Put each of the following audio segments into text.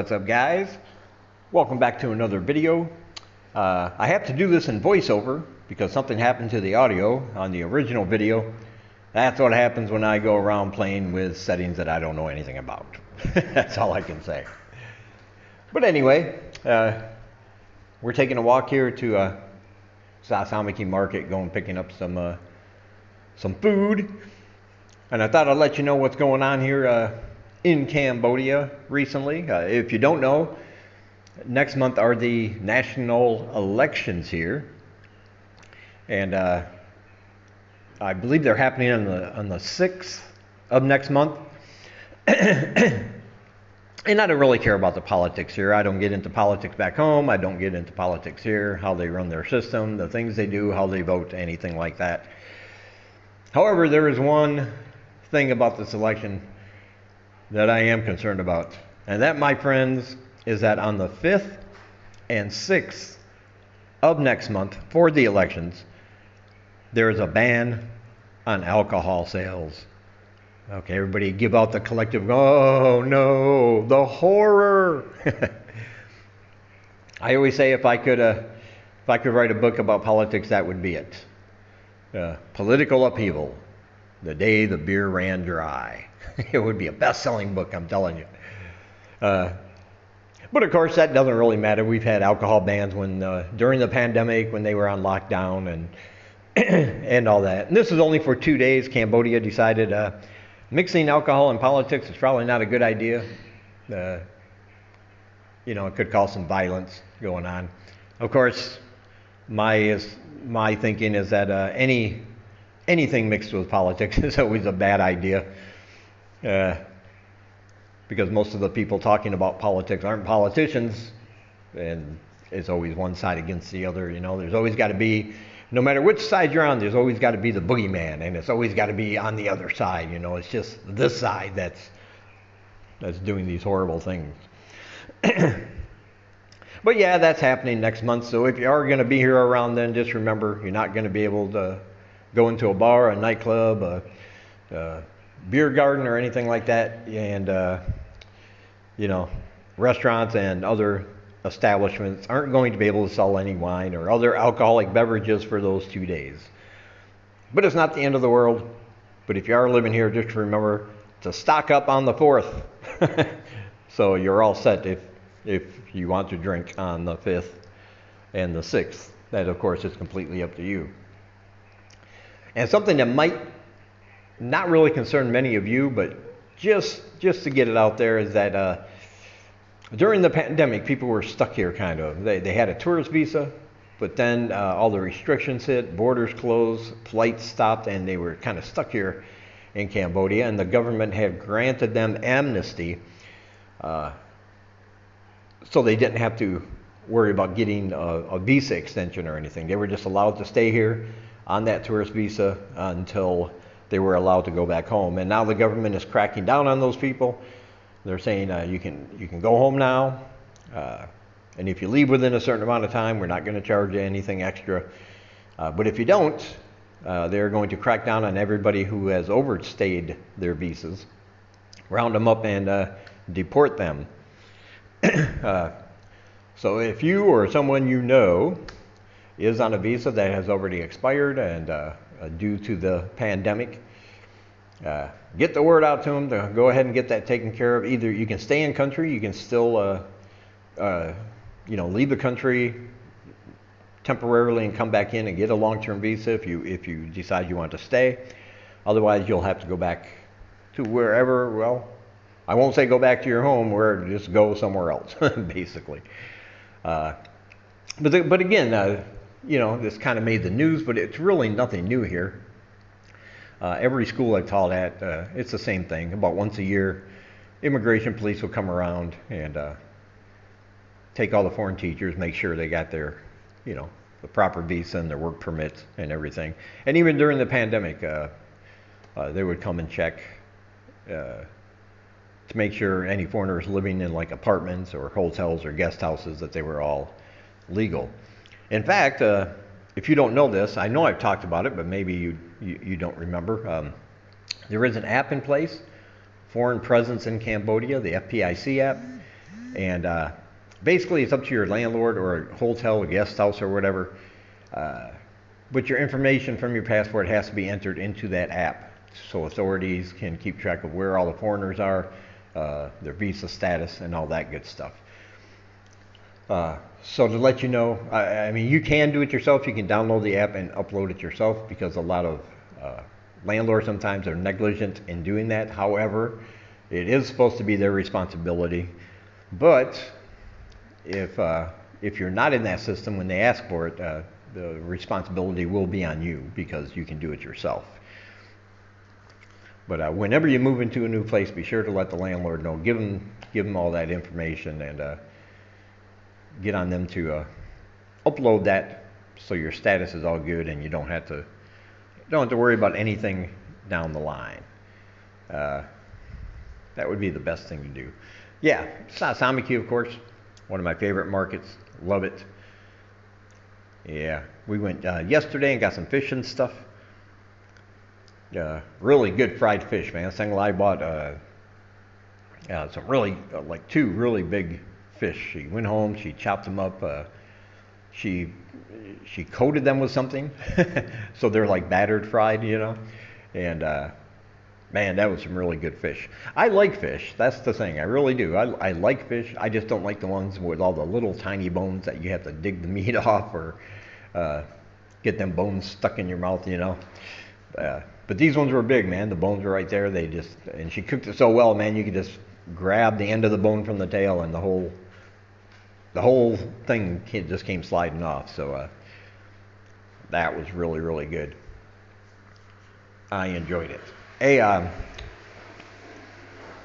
what's up guys? Welcome back to another video. I have to do this in voiceover because something happened to the audio on the original video. That's what happens when I go around playing with settings that I don't know anything about. That's all I can say. But anyway, we're taking a walk here to Sasamiki Market, going picking up some food. And I thought I'd let you know what's going on here in Cambodia recently. If you don't know, next month are the national elections here. And I believe they're happening on the 6th of next month. And I don't really care about the politics here. I don't get into politics back home. I don't get into politics here, how they run their system, the things they do, how they vote, anything like that. However, there is one thing about this election that I am concerned about. And that, my friends, is that on the 5th and 6th of next month for the elections, there is a ban on alcohol sales. Okay, everybody give out the collective, oh no, the horror. I always say if I could write a book about politics, that would be it. Political upheaval, the day the beer ran dry. It would be a best-selling book, I'm telling you. But of course, that doesn't really matter. We've had alcohol bans during the pandemic, when they were on lockdown and and all that. And this is only for 2 days. Cambodia decided mixing alcohol and politics is probably not a good idea. It could cause some violence going on. Of course, my thinking is that anything mixed with politics is always a bad idea. Because most of the people talking about politics aren't politicians, and it's always one side against the other. There's always got to be, no matter which side you're on, there's always got to be the boogeyman, and it's always got to be on the other side. It's just this side that's doing these horrible things. But yeah, that's happening next month. So if you are going to be here around then, just remember you're not going to be able to go into a bar, a nightclub, a beer garden, or anything like that. And restaurants and other establishments aren't going to be able to sell any wine or other alcoholic beverages for those 2 days. But it's not the end of the world. But if you are living here, just remember to stock up on the 4th. So you're all set if you want to drink on the 5th and the 6th. That, of course, is completely up to you. And something that might not really concern many of you, but just to get it out there, is that during the pandemic, people were stuck here kind of. They had a tourist visa, but then all the restrictions hit, borders closed, flights stopped, and they were kind of stuck here in Cambodia. And the government had granted them amnesty, so they didn't have to worry about getting a visa extension or anything. They were just allowed to stay here on that tourist visa until they were allowed to go back home. And now the government is cracking down on those people. They're saying you can go home now, and if you leave within a certain amount of time, we're not going to charge you anything extra. But if you don't, they're going to crack down on everybody who has overstayed their visas, round them up and deport them. So if you or someone you know is on a visa that has already expired and due to the pandemic, get the word out to them to go ahead and get that taken care of. Either you can stay in country, you can still leave the country temporarily and come back in and get a long-term visa if you decide you want to stay. Otherwise, you'll have to go back to wherever. Well, I won't say go back to your home, where just go somewhere else, basically. But again, this kind of made the news, but it's really nothing new here. Every school I've taught at, it's the same thing. About once a year, immigration police will come around and take all the foreign teachers, make sure they got their, the proper visa and their work permits and everything. And even during the pandemic, they would come and check to make sure any foreigners living in like apartments or hotels or guest houses, that they were all legal. In fact, if you don't know this, I know I've talked about it, but maybe you don't remember. There is an app in place, Foreign Presence in Cambodia, the FPIC app. And basically it's up to your landlord or hotel, guest house or whatever. But your information from your passport has to be entered into that app so authorities can keep track of where all the foreigners are, their visa status, and all that good stuff. So to let you know, I mean, you can do it yourself. You can download the app and upload it yourself, because a lot of landlords sometimes are negligent in doing that. However, it is supposed to be their responsibility. But if you're not in that system when they ask for it, the responsibility will be on you, because you can do it yourself. But whenever you move into a new place, be sure to let the landlord know. Give them all that information, and get on them to upload that so your status is all good and you don't have to worry about anything down the line. That would be the best thing to do. Yeah, Samiki, of course, one of my favorite markets. Love it. Yeah, we went yesterday and got some fish and stuff. Really good fried fish, man. Senglai bought some really, like 2 really big fish. She went home, she chopped them up, she coated them with something, so they're like battered fried, you know. And man, that was some really good fish. I like fish, that's the thing, I really do. I like fish, I just don't like the ones with all the little tiny bones that you have to dig the meat off, or get them bones stuck in your mouth, you know. But these ones were big, man. The bones were right there. And she cooked it so well, man, you could just grab the end of the bone from the tail and the whole thing just came sliding off. So that was really, really good. I enjoyed it. Hey,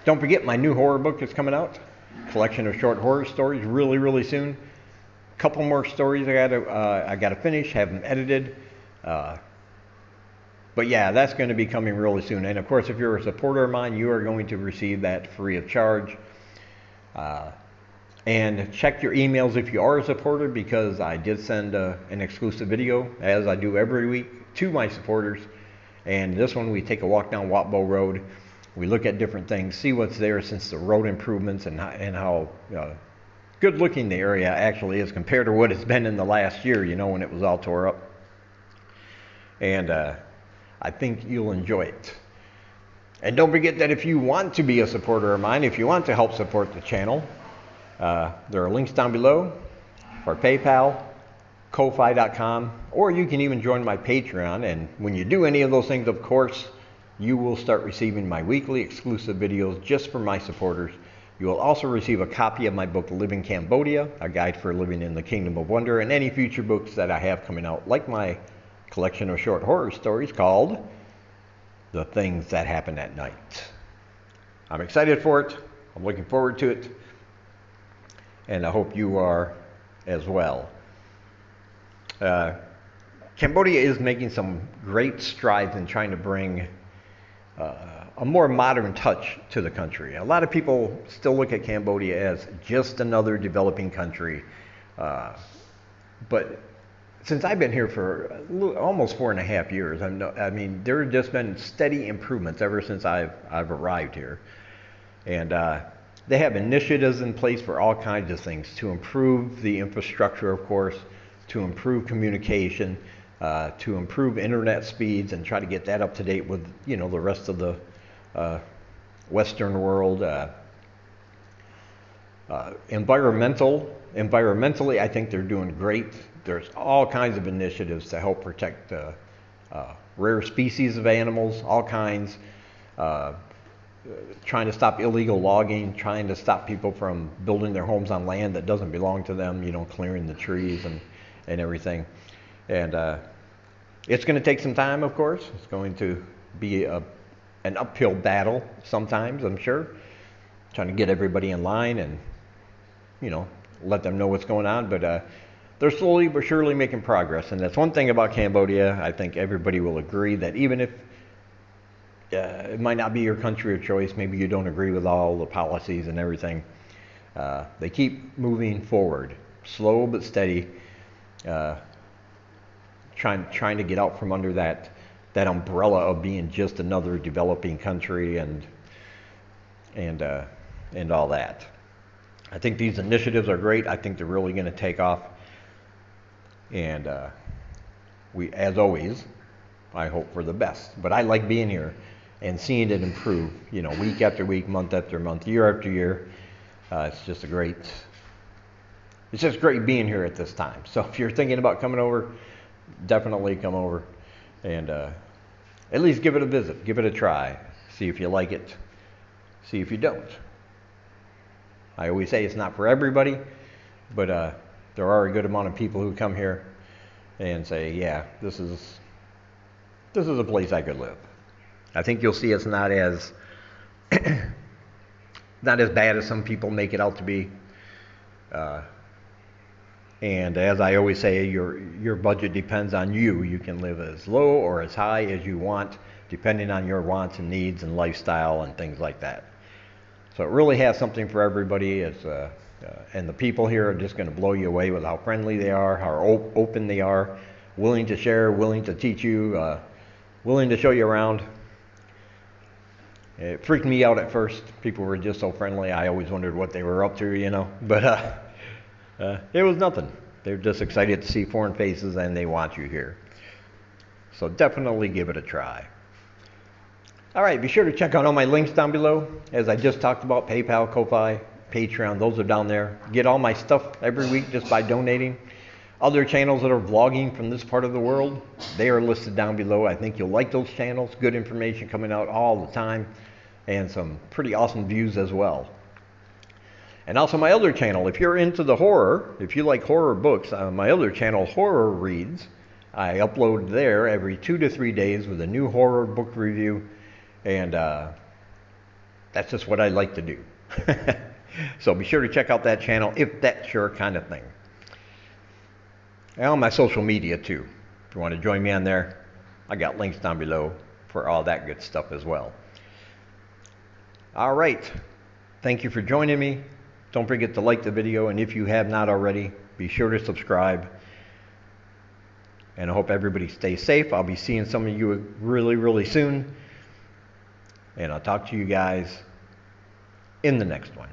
don't forget my new horror book is coming out. Collection of short horror stories, really, really soon. A couple more stories I gotta finish, have them edited. But yeah, that's going to be coming really soon. And of course, if you're a supporter of mine, you are going to receive that free of charge. And check your emails if you are a supporter, because I did send an exclusive video, as I do every week, to my supporters. And this one, we take a walk down Watbo Road. We look at different things, see what's there since the road improvements, and how good looking the area actually is compared to what it's been in the last year, you know, when it was all tore up. And I think you'll enjoy it. And don't forget that if you want to be a supporter of mine, if you want to help support the channel, there are links down below for PayPal, Ko-Fi.com, or you can even join my Patreon. And when you do any of those things, of course, you will start receiving my weekly exclusive videos just for my supporters. You will also receive a copy of my book, Living Cambodia, a guide for living in the Kingdom of Wonder, and any future books that I have coming out, like my collection of short horror stories called The Things That Happen at Night. I'm excited for it. I'm looking forward to it. And I hope you are as well. Cambodia is making some great strides in trying to bring a more modern touch to the country. A lot of people still look at Cambodia as just another developing country. But since I've been here for almost 4.5 years, I mean, there have just been steady improvements ever since I've arrived here. And they have initiatives in place for all kinds of things to improve the infrastructure, of course, to improve communication, to improve internet speeds and try to get that up to date with, you know, the rest of the Western world. Environmentally, I think they're doing great. There's all kinds of initiatives to help protect rare species of animals, all kinds, trying to stop illegal logging, trying to stop people from building their homes on land that doesn't belong to them, you know, clearing the trees and everything. And it's going to take some time, of course. It's going to be an uphill battle sometimes, I'm sure, trying to get everybody in line and, you know, let them know what's going on. But they're slowly but surely making progress. And that's one thing about Cambodia. I think everybody will agree that even if it might not be your country of choice, maybe you don't agree with all the policies and everything, they keep moving forward, slow but steady, trying to get out from under that umbrella of being just another developing country and all that. I think these initiatives are great. I think they're really going to take off. And we, as always, I hope for the best. But I like being here and seeing it improve, you know, week after week, month after month, year after year. It's just great being here at this time. So if you're thinking about coming over, definitely come over and at least give it a visit, give it a try, see if you like it, see if you don't. I always say it's not for everybody, but there are a good amount of people who come here and say, yeah, this is a place I could live. I think you'll see it's not as not as bad as some people make it out to be. And as I always say, your budget depends on you. You can live as low or as high as you want, depending on your wants and needs and lifestyle and things like that. So it really has something for everybody. And the people here are just going to blow you away with how friendly they are, how open they are, willing to share, willing to teach you, willing to show you around. It freaked me out at first. People were just so friendly. I always wondered what they were up to, you know. But it was nothing. They're just excited to see foreign faces and they want you here. So definitely give it a try. All right, be sure to check out all my links down below. As I just talked about, PayPal, Ko-Fi, Patreon, those are down there. Get all my stuff every week just by donating. Other channels that are vlogging from this part of the world, they are listed down below. I think you'll like those channels. Good information coming out all the time and some pretty awesome views as well. And also my other channel, if you're into the horror, if you like horror books, my other channel, Horror Reads, I upload there every 2 to 3 days with a new horror book review. And that's just what I like to do. So be sure to check out that channel if that's your kind of thing. And on my social media too. If you want to join me on there, I got links down below for all that good stuff as well. All right. Thank you for joining me. Don't forget to like the video, and if you have not already, be sure to subscribe. And I hope everybody stays safe. I'll be seeing some of you really, really soon. And I'll talk to you guys in the next one.